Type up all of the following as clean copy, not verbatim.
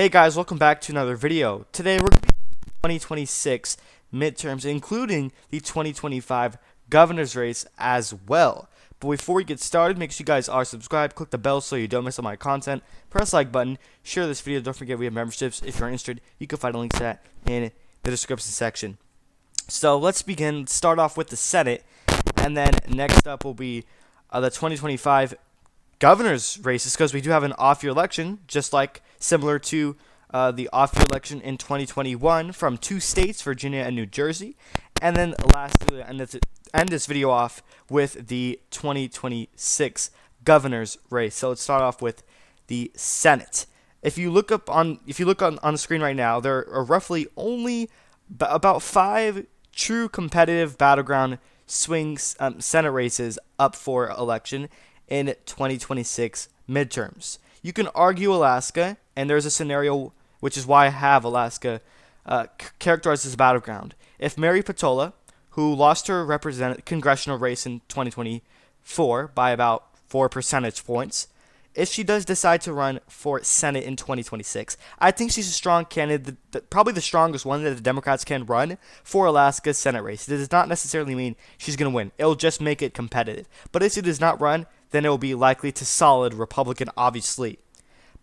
Hey guys, welcome back to another video. Today we're going to be 2026 midterms, including the 2025 governor's race as well. But before we get started, make sure you guys are subscribed, click the bell so you don't miss all my content, press the like button, share this video, don't forget we have memberships. If you're interested, you can find a link to that in the description section. So let's begin, start off with the Senate, and then next up will be the 2025 governor's races, because we do have an off-year election, just like similar to the off-year election in 2021 from two states, Virginia and New Jersey. And then lastly, end this video off with the 2026 governor's race. So let's start off with the Senate. If you look on the screen right now, there are roughly only about 5 true competitive battleground swing Senate races up for election in 2026 midterms. You can argue Alaska, and there's a scenario, which is why I have Alaska characterized as a battleground. If Mary Peltola, who lost her congressional race in 2024 by about 4 percentage points, if she does decide to run for Senate in 2026, I think she's a strong candidate, probably the strongest one that the Democrats can run for Alaska's Senate race. It does not necessarily mean she's going to win. It'll just make it competitive. But if she does not run, then it will be likely to solid Republican, obviously.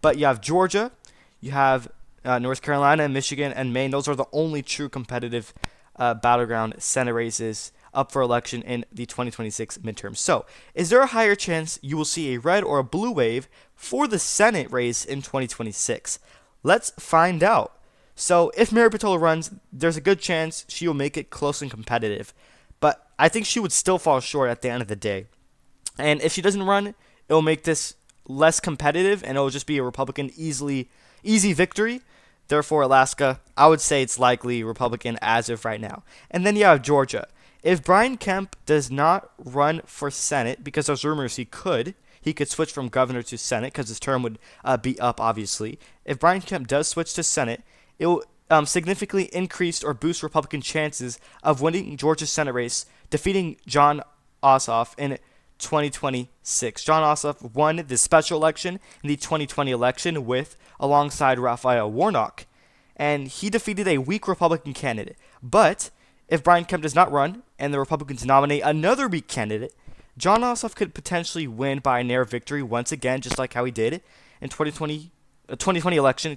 But you have Georgia, you have North Carolina, Michigan, and Maine. Those are the only true competitive battleground Senate races up for election in the 2026 midterms. So, is there a higher chance you will see a red or a blue wave for the Senate race in 2026? Let's find out. So, if Mary Peltola runs, there's a good chance she will make it close and competitive. But I think she would still fall short at the end of the day. And if she doesn't run, it will make this less competitive, and it will just be a Republican easy victory. Therefore, Alaska, I would say it's likely Republican as of right now. And then you have Georgia. If Brian Kemp does not run for Senate, because there's rumors he could switch from governor to Senate because his term would be up, obviously. If Brian Kemp does switch to Senate, it will significantly increase or boost Republican chances of winning Georgia's Senate race, defeating Jon Ossoff in 2026. Jon Ossoff won the special election in the 2020 election alongside Raphael Warnock, and he defeated a weak Republican candidate. But if Brian Kemp does not run and the Republicans nominate another weak candidate, Jon Ossoff could potentially win by a narrow victory once again, just like how he did in 2020 election,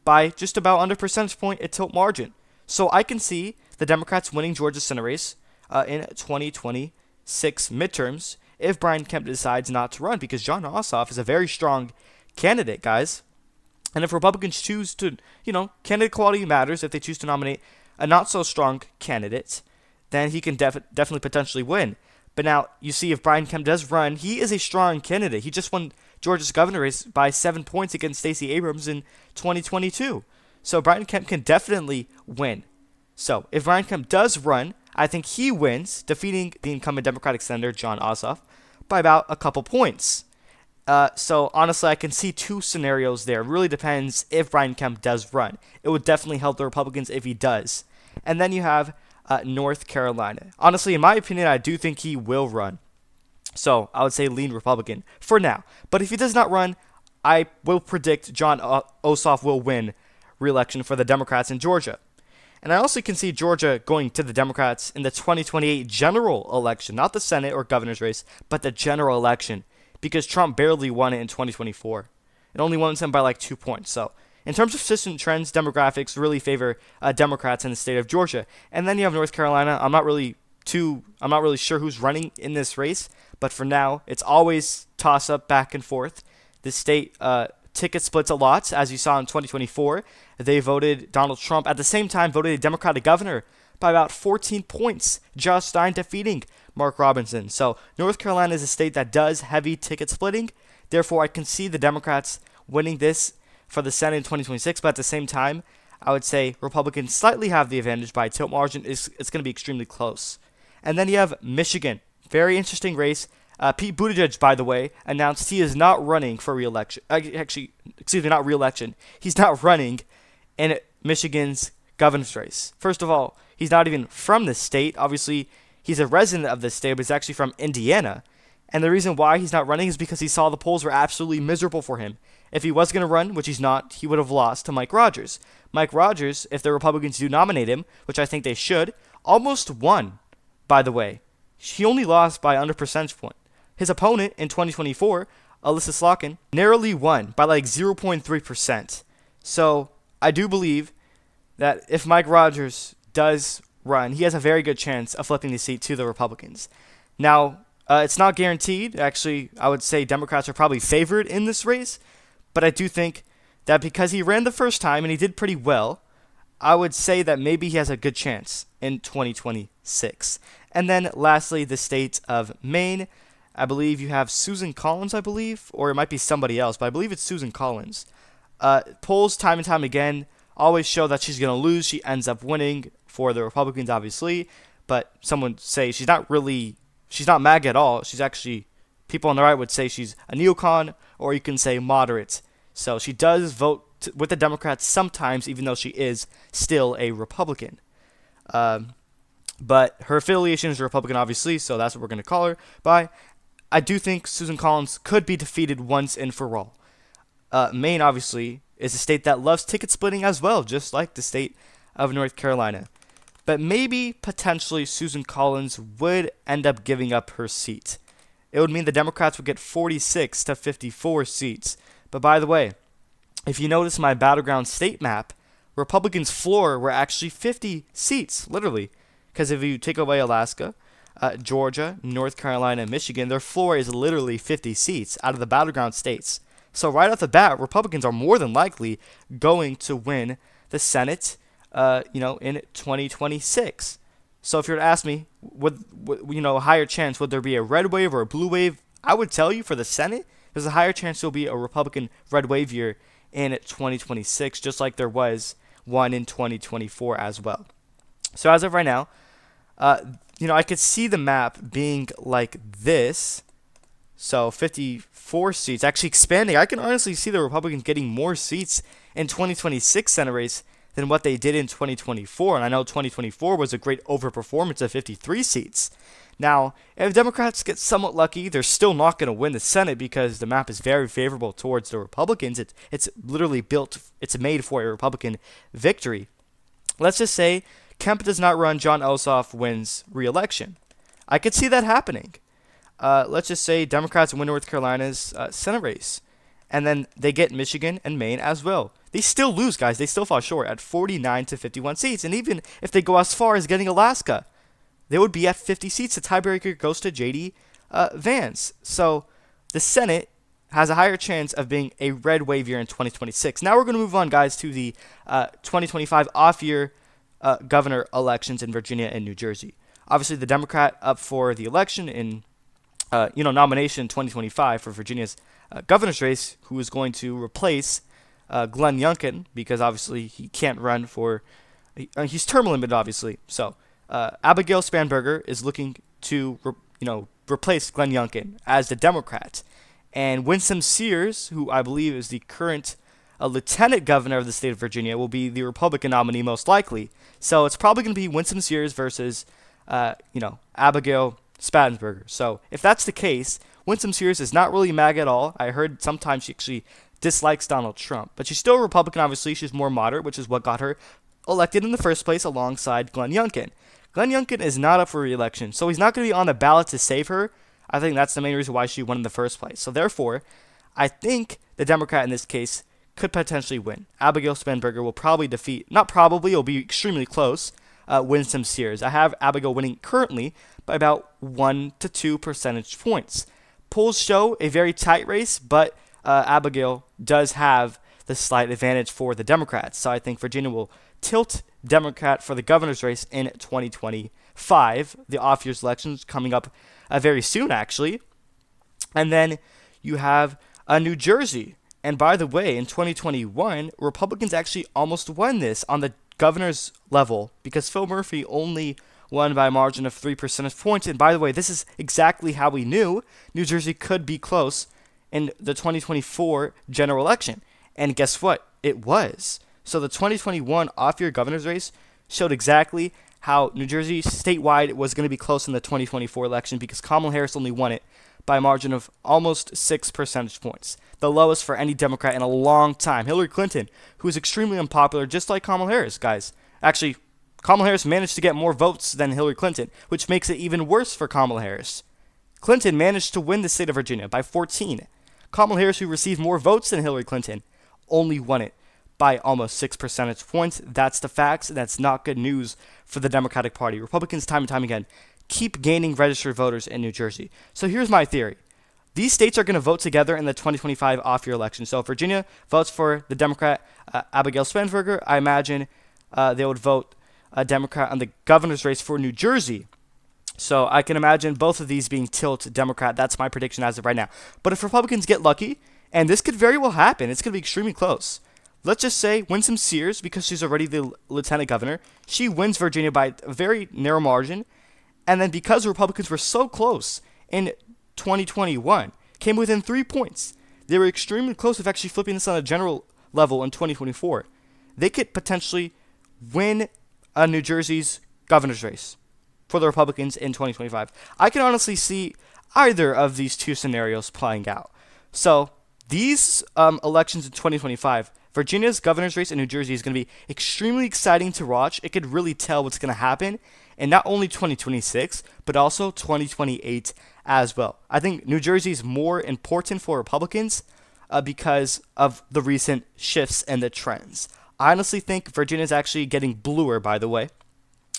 by just about under percentage point at tilt margin. So I can see the Democrats winning Georgia's Senate race in 2026 midterms if Brian Kemp decides not to run, because Jon Ossoff is a very strong candidate, guys. And if Republicans choose to, candidate quality matters. If they choose to nominate a not-so-strong candidate, then he can definitely potentially win. But now, you see, if Brian Kemp does run, he is a strong candidate. He just won Georgia's governor race by 7 points against Stacey Abrams in 2022. So Brian Kemp can definitely win. So if Brian Kemp does run, I think he wins, defeating the incumbent Democratic Senator Jon Ossoff by about a couple points. So honestly, I can see 2 scenarios there. It really depends if Brian Kemp does run. It would definitely help the Republicans if he does. And then you have North Carolina. Honestly, in my opinion, I do think he will run. So I would say lean Republican for now. But if he does not run, I will predict Jon Ossoff will win re-election for the Democrats in Georgia. And I also can see Georgia going to the Democrats in the 2028 general election, not the Senate or governor's race, but the general election, because Trump barely won it in 2024. It only won him by like 2 points. So in terms of persistent trends, demographics really favor Democrats in the state of Georgia. And then you have North Carolina. I'm not really sure who's running in this race, but for now, it's always toss up back and forth. The state ticket splits a lot, as you saw in 2024. They voted Donald Trump, at the same time voted a Democratic governor by about 14 points, Josh Stein defeating Mark Robinson. So North Carolina is a state that does heavy ticket splitting. Therefore, I can see the Democrats winning this for the Senate in 2026, but at the same time, I would say Republicans slightly have the advantage by a tilt margin. It's going to be extremely close. And then you have Michigan. Very interesting race. Pete Buttigieg, by the way, announced he is not running for re-election. Not re-election. He's not running in Michigan's governor's race. First of all, he's not even from the state. Obviously, he's a resident of this state, but he's actually from Indiana. And the reason why he's not running is because he saw the polls were absolutely miserable for him. If he was going to run, which he's not, he would have lost to Mike Rogers. Mike Rogers, if the Republicans do nominate him, which I think they should, almost won, by the way. He only lost by under percentage point. His opponent in 2024, Alyssa Slotkin, narrowly won by like 0.3%. So I do believe that if Mike Rogers does run, he has a very good chance of flipping the seat to the Republicans. Now, it's not guaranteed. Actually, I would say Democrats are probably favored in this race, but I do think that because he ran the first time and he did pretty well, I would say that maybe he has a good chance in 2026. And then lastly, the state of Maine. I believe you have Susan Collins, or it might be somebody else, but I believe it's Susan Collins. Polls time and time again always show that she's going to lose. She ends up winning for the Republicans, obviously, but someone say she's not MAGA at all. She's actually, people on the right would say she's a neocon, or you can say moderate. So she does vote with the Democrats sometimes, even though she is still a Republican. But her affiliation is Republican, obviously, so that's what we're going to call her by. I do think Susan Collins could be defeated once and for all. Maine, obviously, is a state that loves ticket splitting as well, just like the state of North Carolina. But maybe, potentially, Susan Collins would end up giving up her seat. It would mean the Democrats would get 46 to 54 seats. But by the way, if you notice my battleground state map, Republicans' floor were actually 50 seats, literally. Because if you take away Alaska, Georgia, North Carolina, and Michigan, their floor is literally 50 seats out of the battleground states. So right off the bat, Republicans are more than likely going to win the Senate, in 2026. So if you were to ask me, would a higher chance, would there be a red wave or a blue wave? I would tell you for the Senate, there's a higher chance there'll be a Republican red wave year in 2026, just like there was one in 2024 as well. So as of right now, I could see the map being like this. So 54 seats, actually expanding. I can honestly see the Republicans getting more seats in 2026 Senate race than what they did in 2024. And I know 2024 was a great overperformance of 53 seats. Now, if Democrats get somewhat lucky, they're still not going to win the Senate because the map is very favorable towards the Republicans. It's literally it's made for a Republican victory. Let's just say Kemp does not run, Jon Ossoff wins re-election. I could see that happening. Let's just say Democrats win North Carolina's Senate race, and then they get Michigan and Maine as well. They still lose, guys. They still fall short at 49 to 51 seats. And even if they go as far as getting Alaska, they would be at 50 seats. The tiebreaker goes to J.D. Vance. So the Senate has a higher chance of being a red wave year in 2026. Now we're going to move on, guys, to the 2025 off-year governor elections in Virginia and New Jersey. Obviously, the Democrat up for the election in nomination 2025 for Virginia's governor's race, who is going to replace Glenn Youngkin, because obviously he can't run for, he's term limited, obviously. So Abigail Spanberger is looking to replace Glenn Youngkin as the Democrat, and Winsome Sears, who I believe is the current lieutenant governor of the state of Virginia, will be the Republican nominee most likely. So it's probably going to be Winsome Sears versus Abigail Spanberger. So if that's the case, Winsome Sears is not really MAGA at all. I heard sometimes she actually dislikes Donald Trump, but she's still a Republican. Obviously, she's more moderate, which is what got her elected in the first place alongside Glenn Youngkin. Glenn Youngkin is not up for re-election, so he's not going to be on the ballot to save her. I think that's the main reason why she won in the first place. So therefore, I think the Democrat in this case could potentially win. Abigail Spanberger will probably defeat, not probably, it'll be extremely close, Winsome Sears. I have Abigail winning currently by about 1 to 2 percentage points. Polls show a very tight race, but Abigail does have the slight advantage for the Democrats. So I think Virginia will tilt Democrat for the governor's race in 2025. The off-year's elections coming up very soon, actually. And then you have New Jersey. And by the way, in 2021, Republicans actually almost won this on the governor's level because Phil Murphy only won by a margin of 3 percentage points. And by the way, this is exactly how we knew New Jersey could be close in the 2024 general election. And guess what? It was. So the 2021 off-year governor's race showed exactly how New Jersey statewide was going to be close in the 2024 election because Kamala Harris only won it by a margin of almost 6 percentage points, the lowest for any Democrat in a long time. Hillary Clinton, who is extremely unpopular, just like Kamala Harris, guys. Actually, Kamala Harris managed to get more votes than Hillary Clinton, which makes it even worse for Kamala Harris. Clinton managed to win the state of Virginia by 14. Kamala Harris, who received more votes than Hillary Clinton, only won it by almost 6 percentage points. That's the facts, and that's not good news for the Democratic Party. Republicans, time and time again, keep gaining registered voters in New Jersey. So here's my theory. These states are going to vote together in the 2025 off-year election. So if Virginia votes for the Democrat Abigail Spanberger, I imagine they would vote a Democrat on the governor's race for New Jersey. So I can imagine both of these being tilt Democrat. That's my prediction as of right now. But if Republicans get lucky, and this could very well happen, it's going to be extremely close. Let's just say Winsome Sears, because she's already the lieutenant governor, she wins Virginia by a very narrow margin. And then because the Republicans were so close in 2021, came within 3 points, they were extremely close of actually flipping this on a general level in 2024. They could potentially win New Jersey's governor's race for the Republicans in 2025. I can honestly see either of these two scenarios playing out. So these elections in 2025, Virginia's governor's race in New Jersey is going to be extremely exciting to watch. It could really tell what's going to happen in not only 2026, but also 2028 as well. I think New Jersey is more important for Republicans because of the recent shifts and the trends. I honestly think Virginia is actually getting bluer, by the way,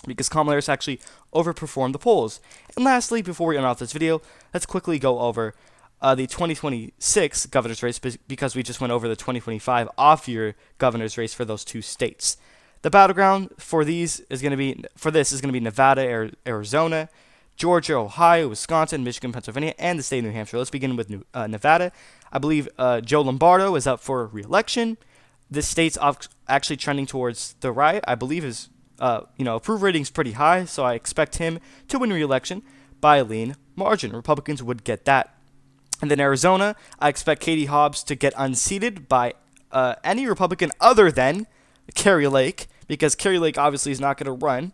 because Kamala Harris actually overperformed the polls. And lastly, before we end off this video, let's quickly go over the 2026 governor's race because we just went over the 2025 off-year governor's race for those two states. The battleground for this is going to be Nevada, Arizona, Georgia, Ohio, Wisconsin, Michigan, Pennsylvania, and the state of New Hampshire. Let's begin with Nevada. I believe Joe Lombardo is up for re-election. This state's actually trending towards the right. I believe his approval rating is pretty high, so I expect him to win re-election by a lean margin. Republicans would get that. And then Arizona, I expect Katie Hobbs to get unseated by any Republican other than Kari Lake, because Kari Lake obviously is not going to run,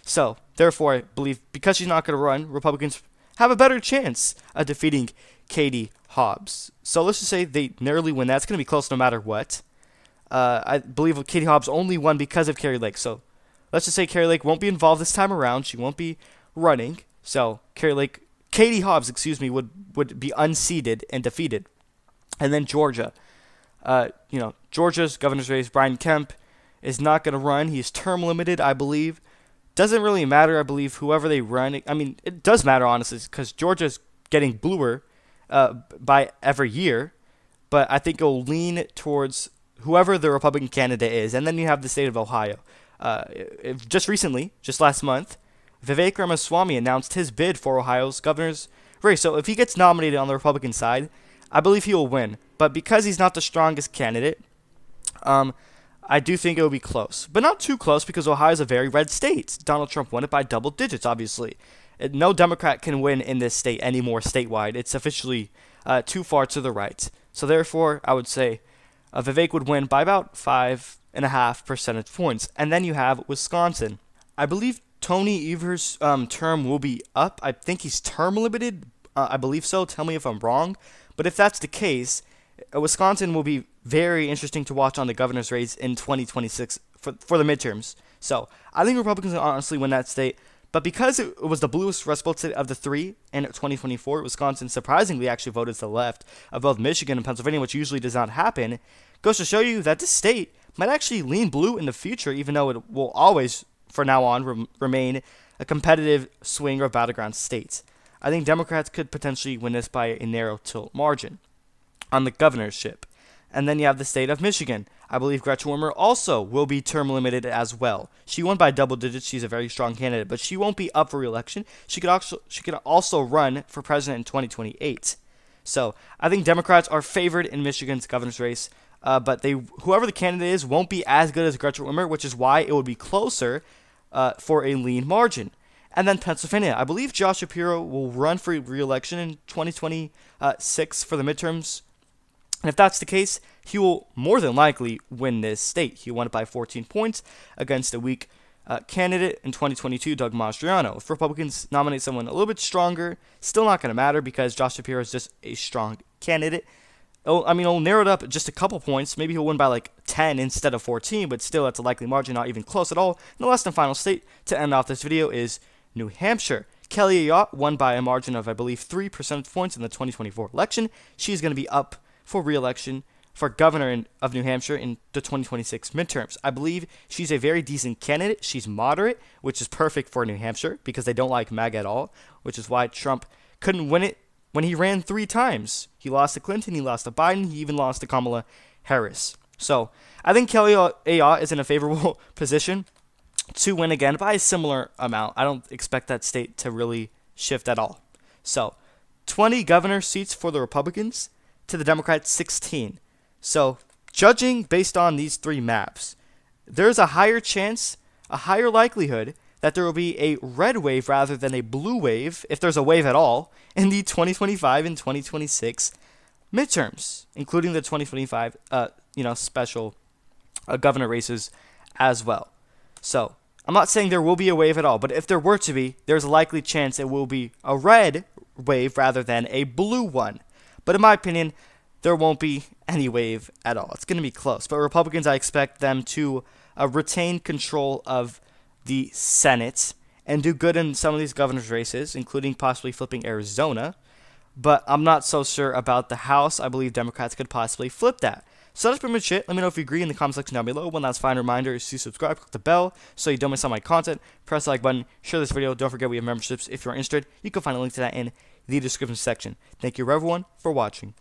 So, therefore, I believe because she's not going to run, Republicans have a better chance of defeating Katie Hobbs. So let's just say they narrowly win that. It's going to be close no matter what. I believe Katie Hobbs only won because of Kari Lake. So let's just say Kari Lake won't be involved this time around. She won't be running. So Katie Hobbs, would be unseated and defeated. And then Georgia. Georgia's governor's race, Brian Kemp, is not going to run. He's term limited, I believe. Doesn't really matter, I believe, whoever they run. I mean, it does matter, honestly, because Georgia's getting bluer by every year. But I think it'll lean towards whoever the Republican candidate is. And then you have the state of Ohio. Just recently, just last month, Vivek Ramaswamy announced his bid for Ohio's governor's race. So if he gets nominated on the Republican side, I believe he will win. But because he's not the strongest candidate, I do think it will be close. But not too close because Ohio is a very red state. Donald Trump won it by double digits, obviously. No Democrat can win in this state anymore statewide. It's officially too far to the right. So therefore, I would say Vivek would win by about 5.5 percentage points. And then you have Wisconsin. I believe Tony Evers' term will be up. I think he's term limited. I believe so. Tell me if I'm wrong. But if that's the case, Wisconsin will be very interesting to watch on the governor's race in 2026 for the midterms. So I think Republicans will honestly win that state. But because it was the bluest Rust Belt state of the three in 2024, Wisconsin surprisingly actually voted to the left of both Michigan and Pennsylvania, which usually does not happen. Goes to show you that this state might actually lean blue in the future, even though it will always, for now on, remain a competitive swing or battleground state. I think Democrats could potentially win this by a narrow tilt margin on the governorship. And then you have the state of Michigan. I believe Gretchen Whitmer also will be term limited as well. She won by double digits. She's a very strong candidate, but she won't be up for re-election. She could also run for president in 2028. So I think Democrats are favored in Michigan's governor's race, but whoever the candidate is won't be as good as Gretchen Whitmer, which is why it would be closer for a lean margin. And then Pennsylvania. I believe Josh Shapiro will run for re-election in 2026 for the midterms. And if that's the case, he will more than likely win this state. He won it by 14 points against a weak candidate in 2022, Doug Mastriano. If Republicans nominate someone a little bit stronger, still not going to matter because Josh Shapiro is just a strong candidate. It'll narrow it up just a couple points. Maybe he'll win by like 10 instead of 14, but still, that's a likely margin, not even close at all. And the last and final state to end off this video is New Hampshire. Kelly Ayotte won by a margin of, I believe, 3 percentage points in the 2024 election. She's going to be up for re-election for governor of New Hampshire in the 2026 midterms. I believe she's a very decent candidate. She's moderate, which is perfect for New Hampshire because they don't like MAGA at all, which is why Trump couldn't win it when he ran 3 times. He lost to Clinton, he lost to Biden, he even lost to Kamala Harris. So I think Kelly Ayotte is in a favorable position to win again by a similar amount. I don't expect that state to really shift at all. So 20 governor seats for the Republicans, to the Democrats 16. So judging based on these 3 maps, there's a higher chance, a higher likelihood that there will be a red wave rather than a blue wave, if there's a wave at all, in the 2025 and 2026 midterms, including the 2025 special governor races as well. So I'm not saying there will be a wave at all, but if there were to be, there's a likely chance it will be a red wave rather than a blue one. But in my opinion, there won't be any wave at all. It's going to be close. But Republicans, I expect them to retain control of the Senate and do good in some of these governor's races, including possibly flipping Arizona. But I'm not so sure about the House. I believe Democrats could possibly flip that. So that's pretty much it. Let me know if you agree in the comment section down below. One last final reminder is to subscribe, click the bell so you don't miss out on my content. Press the like button, share this video. Don't forget we have memberships. If you're interested, you can find a link to that in the description section. Thank you everyone for watching.